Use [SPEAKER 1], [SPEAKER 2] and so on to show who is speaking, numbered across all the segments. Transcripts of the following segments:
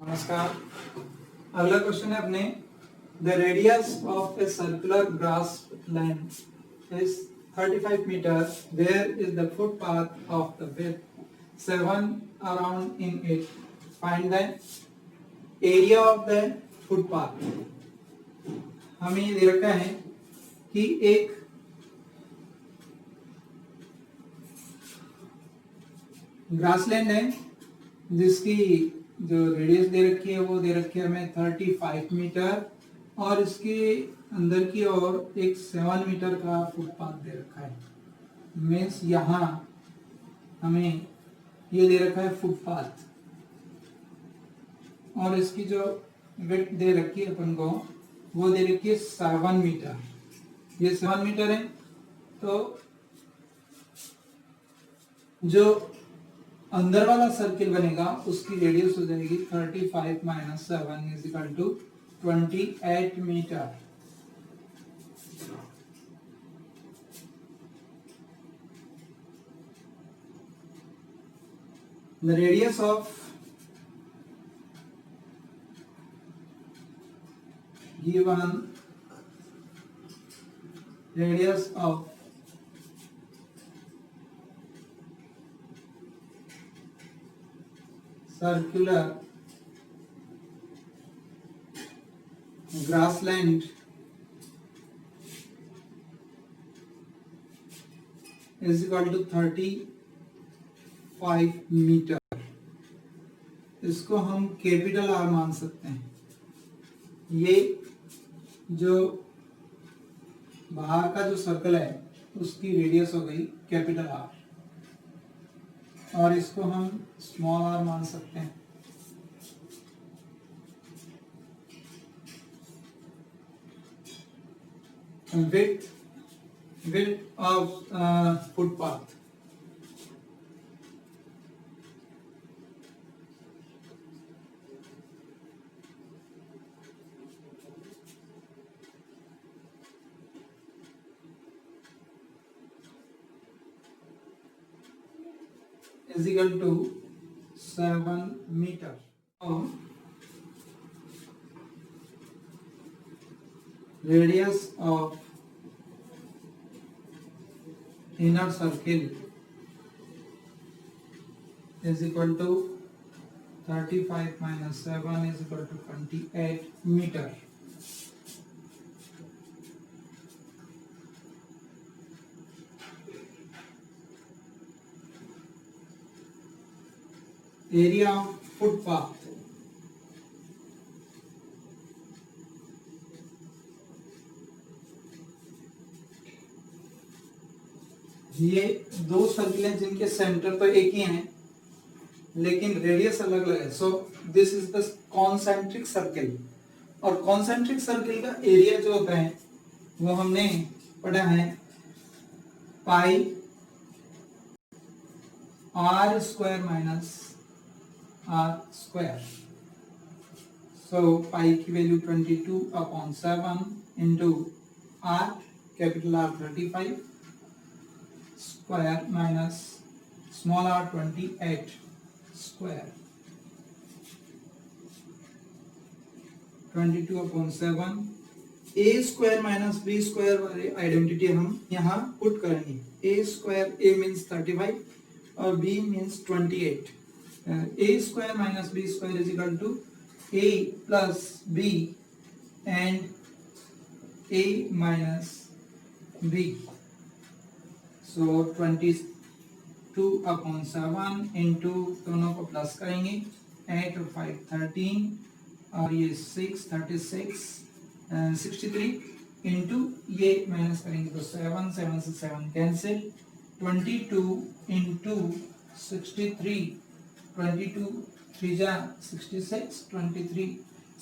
[SPEAKER 1] नमस्कार। अगला क्वेश्चन है अपने the radius of a circular grassland is 35 metre where is the footpath of the width 7 around in it find the area of the footpath. हमें ये दे रखा है कि एक ग्रासलैंड है जिसकी जो रेडियस दे रखी है वो दे रखी है हमें 35 मीटर और इसके अंदर की ओर एक 7 मीटर का फुटपाथ दे रखा है। मीन्स यहाँ हमें ये दे रखा है फुटपाथ और इसकी जो विड्थ दे रखी है अपन को वो दे रखी है 7 मीटर। ये 7 मीटर है तो जो अंदर वाला सर्किल बनेगा उसकी रेडियस हो जाएगी 35 minus 7 is equal to 28 metre. The radius of given radius of circular grassland is equal to 35 metre. इसको हम कैपिटल आर मान सकते हैं। ये जो बाहर का जो सर्कल है उसकी रेडियस हो गई कैपिटल आर और इसको हम स्मॉल आर मान सकते हैं। width of footpath is equal to 7 meter. Radius of inner circle is equal to 35 minus 7 is equal to 28 meter. Area of footpath ये दो सर्किल हैं जिनके सेंटर तो एक ही हैं लेकिन रेडियस अलग अलग है। So this is the concentric circle और कॉन्सेंट्रिक सर्किल का एरिया जो होता है वो हमने पढ़ा है pi R square minus r square. So pi की value 22/7 into R capital R 35 square minus small r 28 square. 22/7 A square minus B square वाली आइडेंटिटी हम यहाँ पुट करेंगे। ए स्क्वायर ए मीन्स 35 और B means 28। a square minus b square is equal to a plus b and a minus b. So 22/7 into दोनों को plus करेंगे 8 और 5 13 और ये 6 36 63 इंटू ये माइनस करेंगे तो 7 7 से 7 कैंसिल 22 इंटू 63 22 3 जा 66 23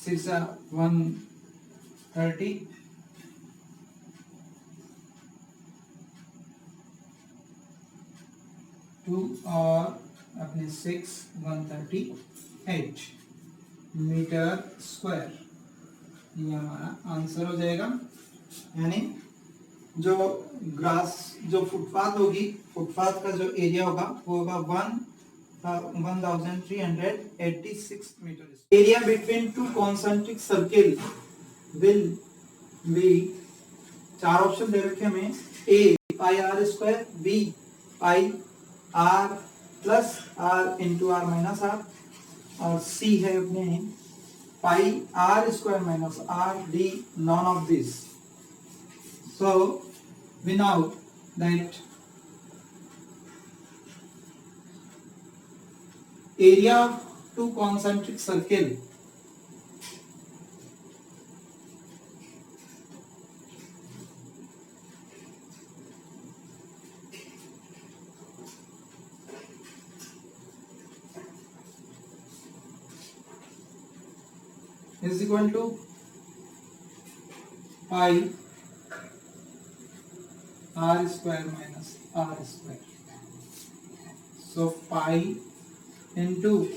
[SPEAKER 1] 6 जा 130 2 और अपने 6 138 मीटर स्क्वायर। ये हमारा आंसर हो जाएगा। यानी जो ग्रास जो फुटपाथ होगी फुटपाथ का जो एरिया होगा वो होगा 1 1386 meters. Area between two concentric circle will be, चार ऑप्शन दे रखे हमें, A pi R square, B pi R plus r into R minus r, और सी है अपने pi R square minus r, D none of this. So we know that area of two concentric circle is equal to pi r square minus r square. So pi into,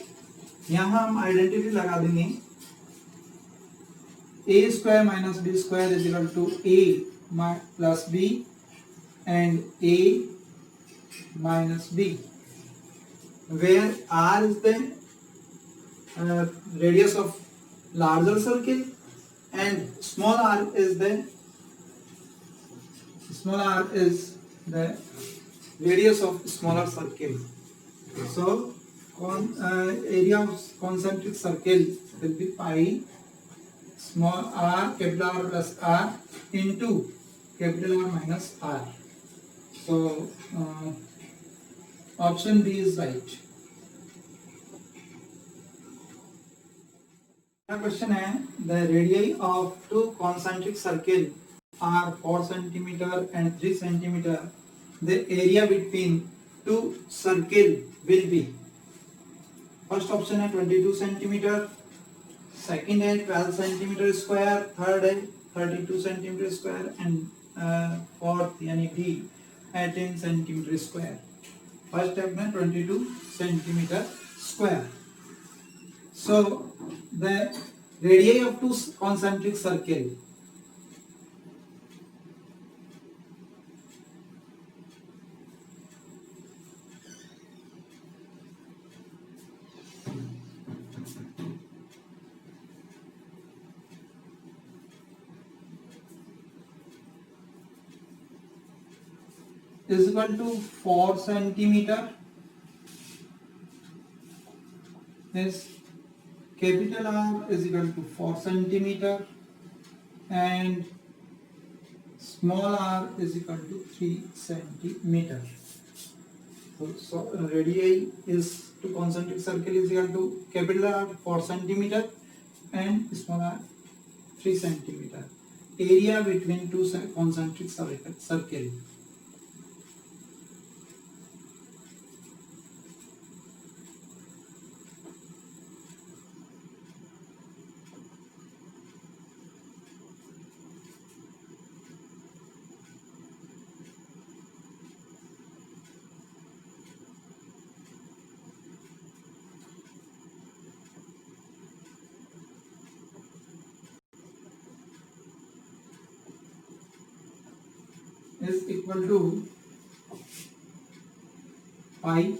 [SPEAKER 1] यहाँ हम identity लगा देंगे, a square minus b square is equal to a plus b and a minus b, where r is the radius of larger circle and small r is the radius of smaller circle. So area of concentric circle will be pi small r capital R plus r into capital R minus r. So option B is right. Question है, the radii of two concentric circle are 4 centimeter and 3 centimeter. The area between two circle will be, first option है 22 centimeter, second है 12 centimeter square, third है 32 centimeter square and fourth यानी D है 10 centimeter square. First step में 22 centimeter square. So the radii of two concentric circle is equal to 4 centimeter. This capital R is equal to 4 centimeter and small r is equal to 3 centimeter. So radii is to concentric circle is equal to capital R 4 centimeter and small r 3 centimeter. Area between two concentric circle. Is equal to pi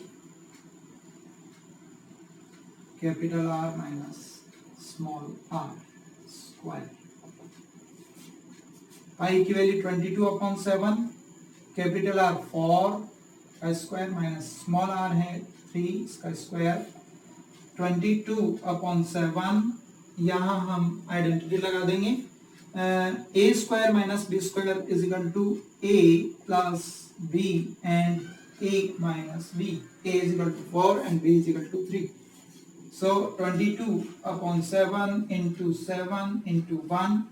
[SPEAKER 1] capital R minus small r square. Pi की value 22/7, capital R 4 का square minus small r है 3 इसका square, 22/7. यहाँ हम identity लगा देंगे, a square minus b square is equal to a plus b and a minus b. A is equal to 4 and b is equal to 3. So 22/7 into 7 into 1,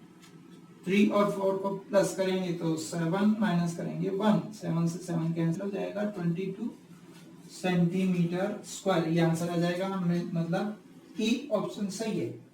[SPEAKER 1] 3 और 4 को plus करेंगे तो 7 माइनस करेंगे 1, 7 से 7 कैंसिल हो जाएगा, 22 सेंटीमीटर स्क्वायर. ये answer आ जाएगा, हमें मतलब ई ऑप्शन सही है.